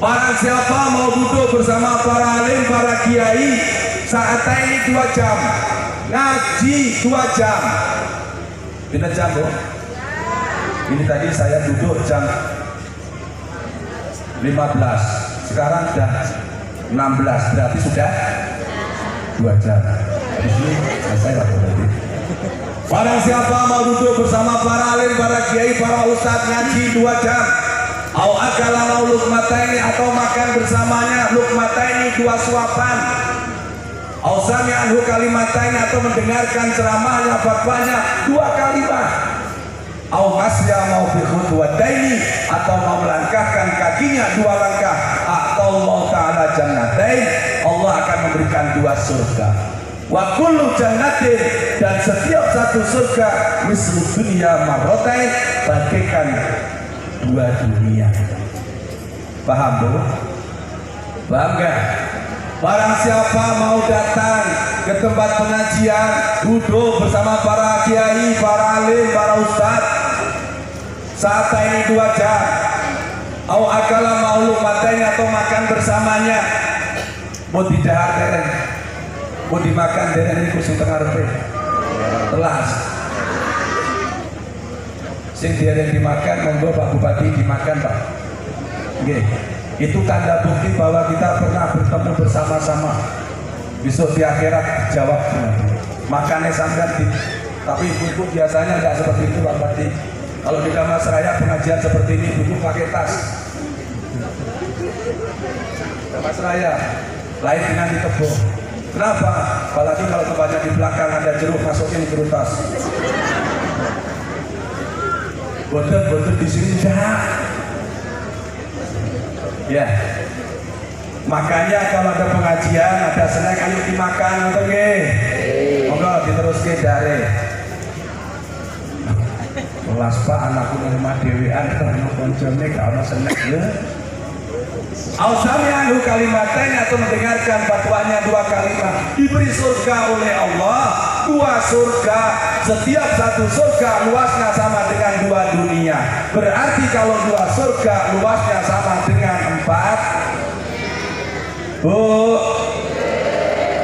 Barang siapa mau duduk bersama para alim, para kiai, saat ini 2 jam, ngaji 2 jam. Beda jam Bu? Ini tadi saya duduk jam 15, sekarang sudah 16, berarti sudah 2 jam. Di sini selesai lah berarti. Barang siapa mau duduk bersama para alim, para kiai, para ustadz ngaji 2 jam, au akala mau lukmataini atau makan bersamanya lukmataini 2 suapan, au sami'anhu kalimataini atau mendengarkan ceramahnya, fatwanya 2 kalimat, au masya mau bi khutwataini atau mau melangkahkan kakinya 2 langkah, atau mau ta'ala jannatain, Allah akan memberikan 2 surga. Wa kullu jannatin, dan setiap satu surga mislu dunia marrotain, bagaikan 2 dunia. Paham Bu? Paham gak? Barang siapa mau datang ke tempat pengajian, duduk bersama para kiai, para alim, para ustadz saat ini 2 jam, au akala maulu matanya atau makan bersamanya, mau didahar dereng, mau dimakan dereng ini kusing tengah repe telas sing dereng dimakan, monggo Pak Bupati dimakan Pak. Oke, itu tanda bukti bahwa kita pernah bertemu bersama-sama. Besok di akhirat jawab makannya sampai. Tapi ibu-ibu biasanya nggak seperti itu Pak Bupati. Kalau di Damasraya pengajian seperti ini, ibu pakai tas. Damasraya lain dengan di Tebo. Kenapa? Apalagi kalau tempatnya di belakang ada jeruk, masukin ke tas. Boten di sini enggak. Ya. Makanya kalau ada pengajian, ada snack, ayo dimakan atau nggih. Monggo diteruske dare. Kelas Pak anakku nerima dhewean karena koncone gak ono snack ya. Ausami'anhu kalimatain atau mendengarkan fatwanya 2 kalimat, diberi surga oleh Allah 2 surga, setiap satu surga luasnya sama dengan 2 dunia. Berarti kalau 2 surga luasnya sama dengan 4. Bu,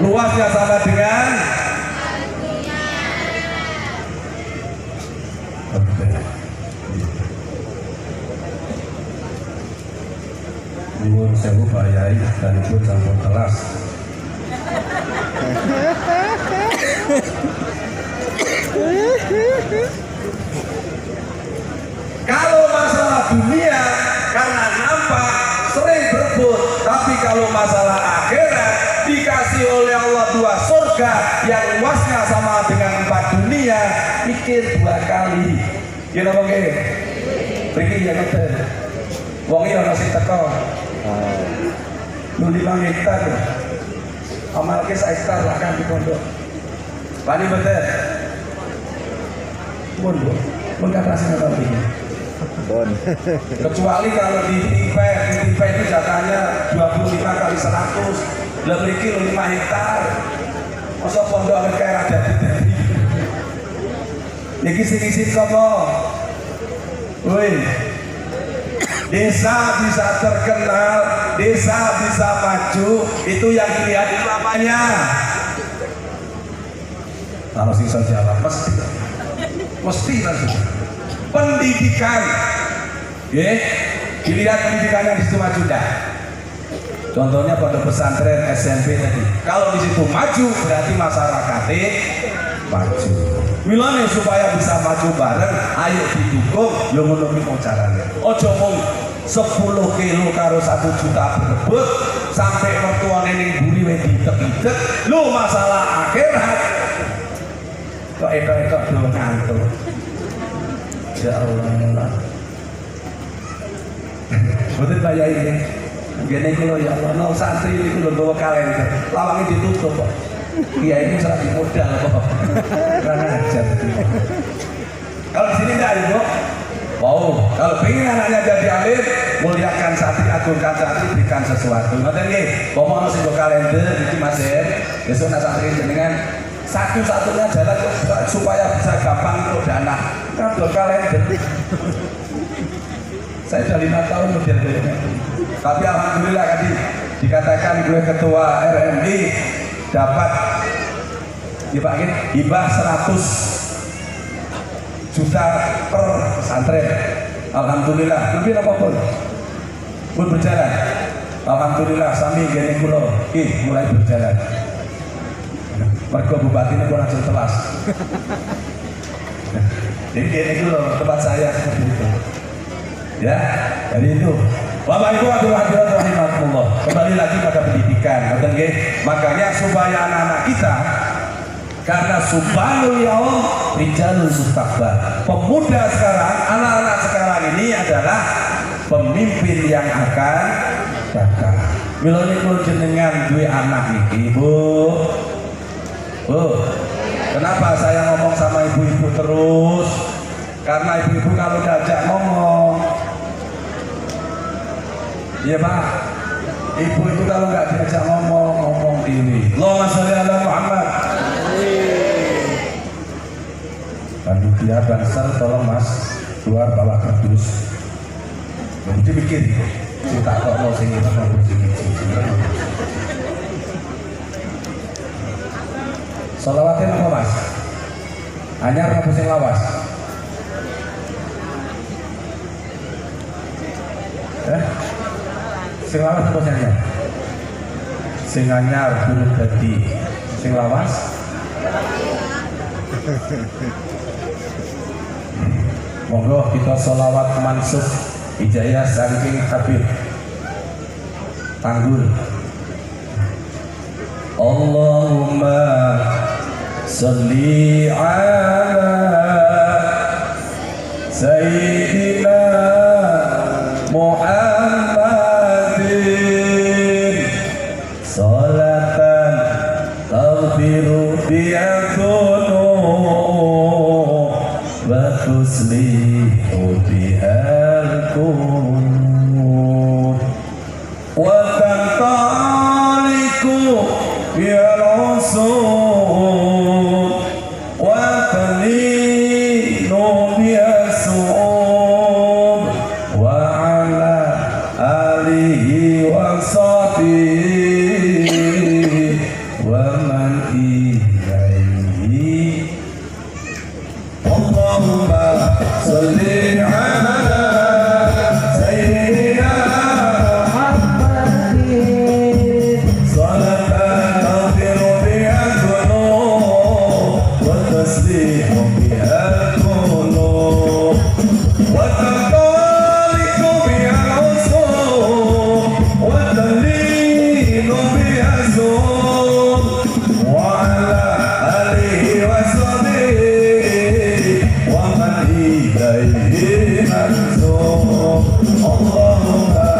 luasnya sama dengan Nyuwun sewu Pak Yai dan Ibu sampun kelas. Kalau masalah dunia karena nampak sering berebut, tapi kalau masalah akhirat dikasih oleh Allah 2 surga yang luasnya sama dengan 4 dunia, pikir 2 kali. Gimana Bang? Beri ya ngoten. Wong iki ana sing teko. Lu 5 hektar. Amalke 1 hektar lah kan di pondok. Wani betul. Mun kata sing apa iki? Bon. Kecuali kalau di tipe itu jatahnya 25 kali 100. Lah mriki 5 hektar. Masa pondok kayak ada dadi. Niki sing isi sapa? Woi. Desa bisa terkenal, desa bisa maju, itu yang dilihat itu apanya? Kalau sisa jawab mesti langsung pendidikan, ya, dilihat pendidikannya di situ maju dah. Contohnya pada pesantren SMP tadi, kalau di situ maju berarti masyarakatnya maju. Milane supaya bisa maju bareng, ayo didukung, yo ngono ki carane. Aja mung 10 kilo karo 1 juta berebut sampai mertuane ning buri wis ditek-itek. Lho masalah akhirat. Kok etok-etok do ngantuk. Ya Allah. Boten bayar ini. Ngene iki lho ya Allah, no santri iki lho gawa kalender. Lawange ditutup kok. Kiai ini salah di modal kok. Karena aja. Kalau di sini enggak Ibu. Wow, kalau pengen anaknya jadi alim, muliakan santri, agungkan santri, berikan sesuatu. Ngoten nggih. Pomo sing go kalender iki Mas besok nak santri jenengan satu-satunya jalan supaya bisa gampang untuk dana. Kan go kalender. Saya sudah 5 tahun model ini. Tapi alhamdulillah tadi dikatakan gue ketua RMI dapat hibah 100 juta per pesantren. Alhamdulillah, lebih apapun pun berjalan. Alhamdulillah, sami gini kulo mulai berjalan. Mergo bupati ini kurang telas. Jadi gini kulo tempat saya seperti itu. Ya, jadi itu. Bapak Ibu hadirin rahimakumullah. Kembali lagi pada pendidikan. Makanya supaya anak-anak kita, karena subhanul yaum rijalul mustaqbal. Pemuda sekarang, anak-anak sekarang ini adalah pemimpin yang akan datang. Mila niku jenengan duwe anak niki, Bu. Bu. Kenapa saya ngomong sama ibu-ibu terus? Karena ibu-ibu kalau diajak ngomong, iya Pak, ibu itu kalau nggak diajak ngomong ini. Allahumma sholli ala Muhammad. Panitia Banser, tolong Mas keluar bawa kardus. Mesti mikir, kita kok mau sing itu mau sing itu. Sholawatnya apa Mas? Anyar apa sing lawas? Sing lawas apa sing anyar? Sing anyar durung dadi. Sing lawas? Monggo kita sholawat mansub Hijayah saking Habib Tanggul. Allahumma sholli ala Sayyidina Muhammadin salatan taghfiru biha dhunub wa tuslihu biha al-qulub wa tantaliku biha al-usul wa talinu biha as-su'ub wa ala alihi wa sahbihi wa man ilaihi. Allahumma sholli ala Sayyidina Muhammadin salatan taghfiru biha dhunub wa taslihu biha al-qulub wa tantaliku biha al-usul wa talinu biha az-zum wa ala alihi wa sahbihi wa man ilaihi mansub. Allahumma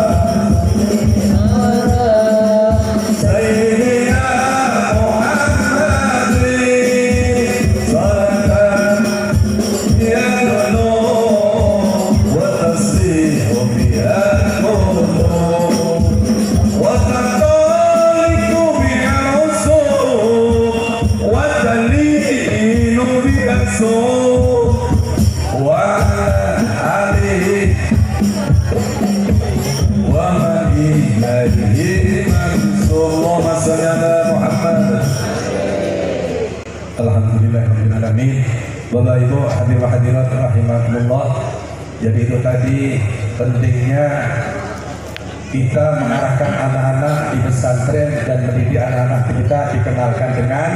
Sayyidina Muhammadin salatan biha dhunub wa taslihu biha al-qulub wa tantaliku biha al-usul wa talinu biha az-zum wa ala alihi wa man ilaihi mansub. Allahumma sholli ala Muhammad. Alhamdulillahirabbil alamin. Bapak Ibu hadirin wa hadirat rahimakumullah. Jadi itu tadi pentingnya kita mengarahkan anak-anak di pesantren dan mendidik anak-anak kita dikenalkan dengan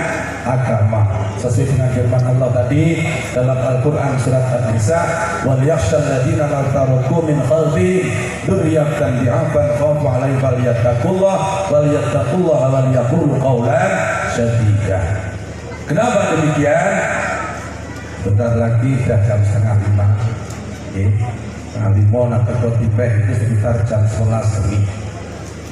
agama sesuai dengan firman Allah tadi dalam Al-Quran surat An-Nisa, wal yakhshal ladzina law taraku min khalfihim dzurriyyatan dhi'afan khafu 'alaihim falyattaqullah wal yattaqullaha wal yaqulu qawlan sadida. Kenapa demikian? Bentar lagi sudah jam 4:30. Setengah 5 nanti tiba itu sekitar jam 11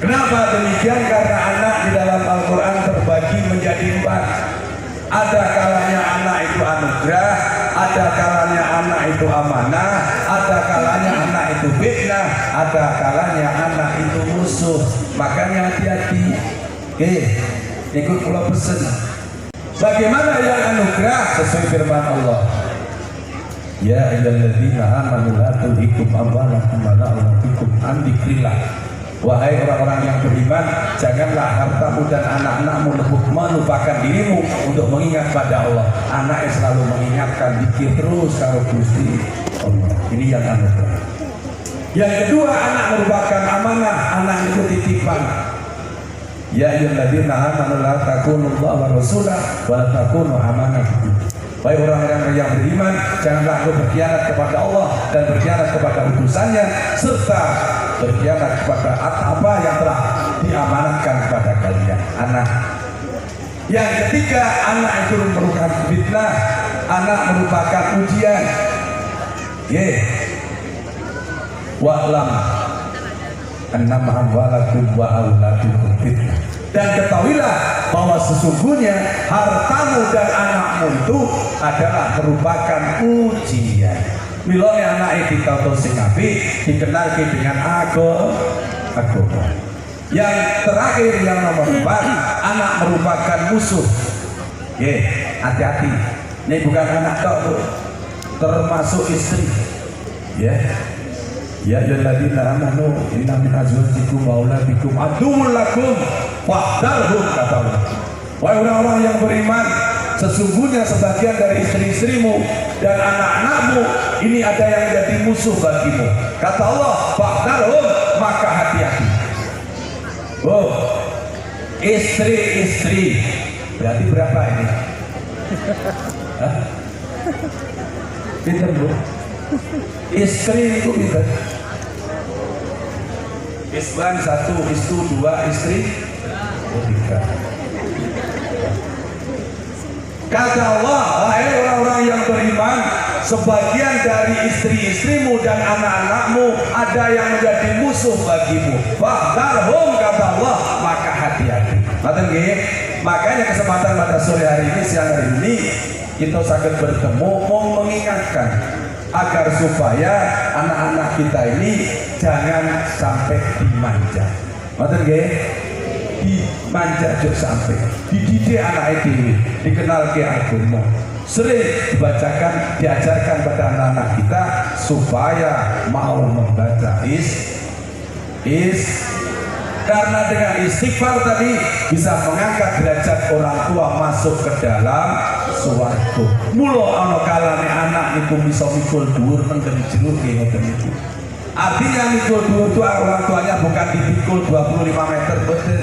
Kenapa demikian? Karena anak di dalam Al-Quran terbagi menjadi 4. Ada kalanya anak itu anugerah, ada kalanya anak itu amanah, ada kalanya anak itu fitnah, ada kalanya anak itu musuh. Makanya hati-hati. Ikut pulau pesen. Bagaimana yang anugerah sesuai firman Allah? Ya ayyuhalladzina amanu la tulhikum amwalakum wa la auladukum an dzikrillah. Wahai orang-orang yang beriman, janganlah hartamu dan anak-anakmu melupakan dirimu untuk mengingat pada Allah. Anaknya selalu mengingatkan, zikir terus karo Gusti Allah. Ini yang anugerah. Yang kedua, anak merupakan amanah, anak itu titipan. Ya ayyuhalladzina amanu la takunullaha wa rasulahu wa la takunu amanatakum. Wahai orang-orang yang beriman, janganlah engkau berkhianat kepada Allah dan berkhianat kepada utusannya, serta berkhianat kepada apa yang telah diamanatkan kepada kalian. Anak. Yang ketiga, anak itu merupakan fitnah, anak merupakan ujian. Wa'lam annama amwalakum wa auladukum fitnah. Dan ketahuilah bahwa sesungguhnya hartamu dan anakmu itu adalah merupakan ujian. Milone anak kita atau sing apik dikenal dengan agama. Yang terakhir yang nomor 4, anak merupakan musuh. Hati-hati. Ini bukan anak tok, termasuk istri. Ya ayyuhalladzina amanu inna min azwajikum wa auladikum aduwwun lakum fahdharhum, kata Allah. Wahai orang-orang yang beriman, sesungguhnya sebagian dari istri-istrimu dan anak-anakmu ini ada yang jadi musuh bagimu. Kata Allah, fahdharhum, maka hati-hati. Istri-istri berarti berapa ini? Pinter bu? Istri itu pinter. Isban 1, istu 2, istri 3. Kata Allah, wahai orang-orang yang beriman, sebagian dari istri-istrimu dan anak-anakmu ada yang menjadi musuh bagimu. Fahdharhum, kata Allah, maka hati-hati. Makanya kesempatan pada sore hari ini, siang hari ini, kita sangat bertemu mau mengingatkan agar supaya anak-anak kita ini jangan sampai dimanja. Dimanja jauh sampai dididik anak itu dikenal ke agama, sering dibacakan, diajarkan pada anak-anak kita supaya mau membaca karena dengan istighfar tadi bisa mengangkat derajat orang tua masuk ke dalam swarga. Mula ana kalane anak niku bisa mikul dhuwur teng jero ngoten niku. Artinya mikul dhuwur itu orang tuanya bukan dipikul 25 meter, betul.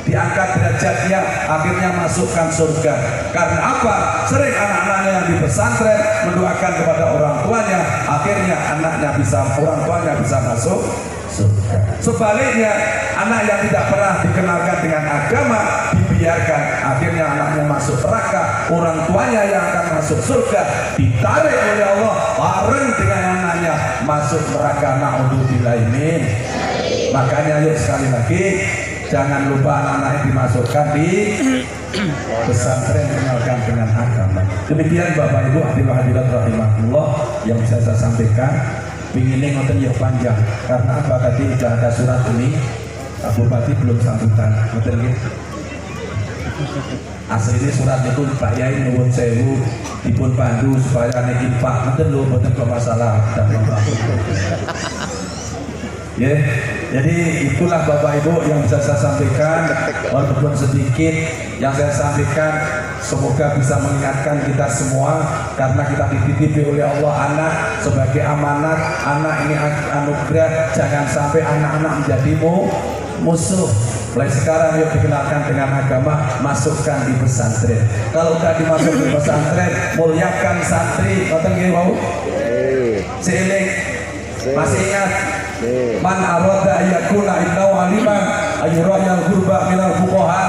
Diangkat derajatnya, akhirnya masukkan surga. Karena apa? Sering anak-anaknya yang di pesantren mendoakan kepada orang tuanya, akhirnya orang tuanya bisa masuk surga. Sebaliknya, anak yang tidak pernah dikenalkan dengan agama dibiarkan, akhirnya anaknya masuk neraka, orang tuanya yang akan masuk surga ditarik oleh Allah bareng dengan anaknya masuk neraka. Na'udzubillah min. Makanya yuk sekali lagi, jangan lupa anak-anaknya dimasukkan di pesantren, kenalkan dengan agama. Demikian Bapak Ibu hadirat rahimahullah yang bisa saya sampaikan. Pinginnya ngoten ya panjang, karena apa, tadi sudah ada surat ini, Pak Bupati belum sambutan, ngoten gitu. Aslinya surat itu Pak Yai nuwun sewu dipun pandu supaya nek infak ngoten lho, mboten kok masalah dan jadi itulah Bapak Ibu yang bisa saya sampaikan, walaupun sedikit yang saya sampaikan, semoga bisa mengingatkan kita semua, karena kita dititipi oleh Allah anak sebagai amanat. Anak ini anugerah, jangan sampai anak-anak menjadi musuh. Mulai sekarang yuk dikenalkan dengan agama, masukkan di pesantren. Kalau udah dimasuk di pesantren, muliakan santri. Ngoten nggih wau? Seeling. Masih ingat? Man arada ayyakuna innahu aliman ayyurayal ghurba minal fuqaha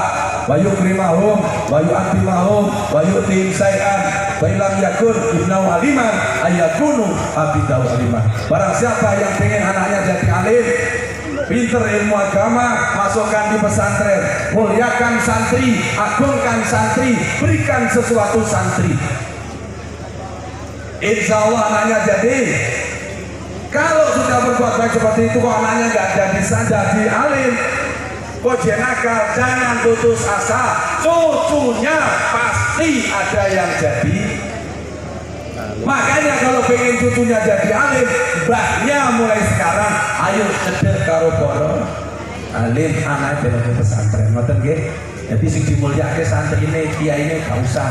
wa yukrimahum wa yu'atimahum wa yu'tihim syai'an wa ilam yakun innahu aliman ayyakunu abidahu aliman. Barang siapa yang pengen anaknya jadi alim, pinter ilmu agama, masukkan di pesantren, muliakan santri, agungkan santri, berikan sesuatu santri, insya Allah anaknya jadi. Kalau sudah berbuat baik seperti itu kok anaknya nggak jadi alim, kok dia nakal, jangan putus asa, cucunya pasti ada yang jadi. Makanya kalau pengen cucunya jadi alim, mbahnya mulai sekarang ayo cedek karo poro alim anak ben pesantren ngoten nggih. Jadi sing dimulyakake santri ini kiai ini gak usah.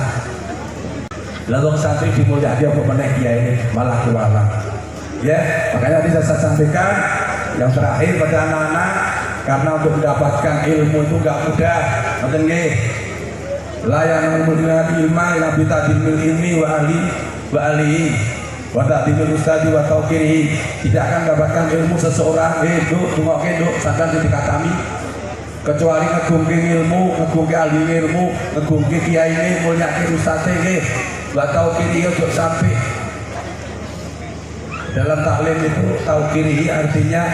Lah wong santri dimulyakake apa meneh kiai ini malah kualat. Ya, makanya tadi saya sampaikan yang terakhir pada anak-anak, karena untuk mendapatkan ilmu itu gak mudah. Ngoten nggih. La yanamul ilma ila bitadil ilmi wa alihi wa ta'dilul ustadi wa tauqirihi. Tidak akan mendapatkan ilmu seseorang dungokke nduk sampean dikatami kecuali ngegungke ilmu, ngegungke ahli ilmu, ngegungke kiai ini, mulyake ustadz nggih. Wa tauqirihi ojo sampai dalam taklim itu tauqirihi artinya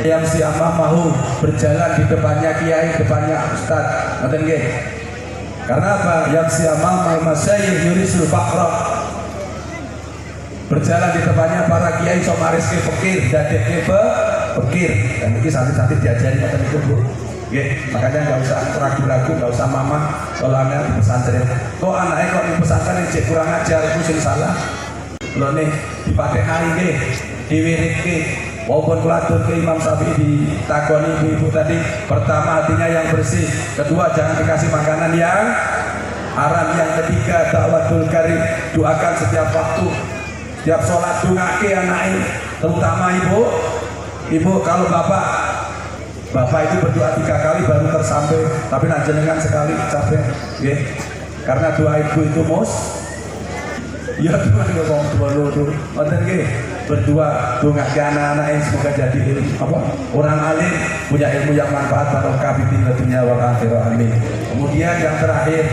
yang siapa mau berjalan di depannya kiai, depannya ustadz. Ngoten nggih. Karena apa? Yang siapa mau masyayikh yurisul faqra. Berjalan di depannya para kiai somaris ke fakir, dadekke fakir. Dan ini santri-santri diajari ngoten niku, Bu. Nggih, makanya enggak usah ragu-ragu, enggak usah mama kalau anak di pesantren. Kok anaknya kok di pesantren cek kurang ajar, itu sing salah. Lho nih dipatehani nggih, diwiridke. Walaupun kulatur ke Imam Syafi'i ditakoni ibu-ibu tadi, pertama hatinya yang bersih, kedua jangan dikasih makanan yang haram, yang ketiga dakwatul karim, doakan setiap waktu, setiap sholat dongake anaknya, terutama ibu kalau bapak itu berdoa 3 kali baru tersampai, tapi nak jenengan sekali capek, ya. Karena doa ibu itu ya Tuhan ngomong dulu, ngoten nggih. Berdua dongake anak-anak yang semoga jadi orang alim, punya ilmu yang manfaat barokah fid dunya wal akhirah, amin. Kemudian yang terakhir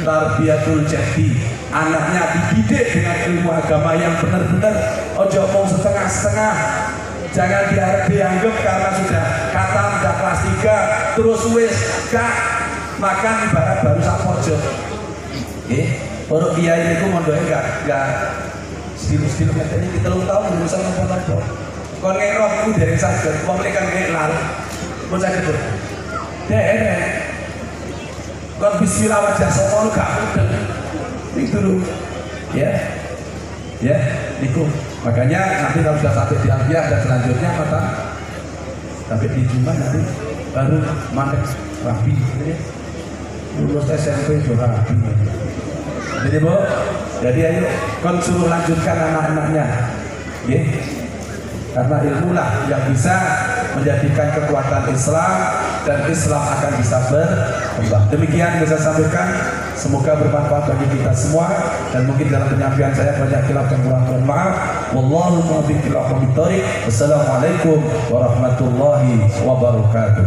tarbiyatul jaddi, anaknya dididik dengan ilmu agama yang benar-benar, ojo mau setengah-setengah. Jangan dianggap karena sudah khatam udah kelas 3 terus wis gak makan ibarat baru sak pojok. Orang kiai niku mondoke gak stil-stil ini kita lu tahu urusan apa-apa. Kon ngerok iku dereng saged, wong nek kan ngelal. Pun saged. Dereng. Kon bismillah wajah sopo gak mudeng. Itu dulu. Ya, niku. Makanya nanti kalau sudah sampai di Alfiah dan selanjutnya mata sampai di Jumat nanti baru mandek rapi. Lulus SMP juga rapi. Jadi Bu, jadi ayo kon suruh lanjutkan anak-anaknya, ya. Karena ilmulah yang bisa menjadikan kekuatan Islam dan Islam akan bisa berkembang. Demikian yang bisa sampaikan, semoga bermanfaat bagi kita semua dan mungkin dalam penyampaian saya banyak khilaf dan kurang, mohon maaf. Wallahu muwaffiq ila aqwamit thoriq. Wassalamualaikum warahmatullahi wabarakatuh.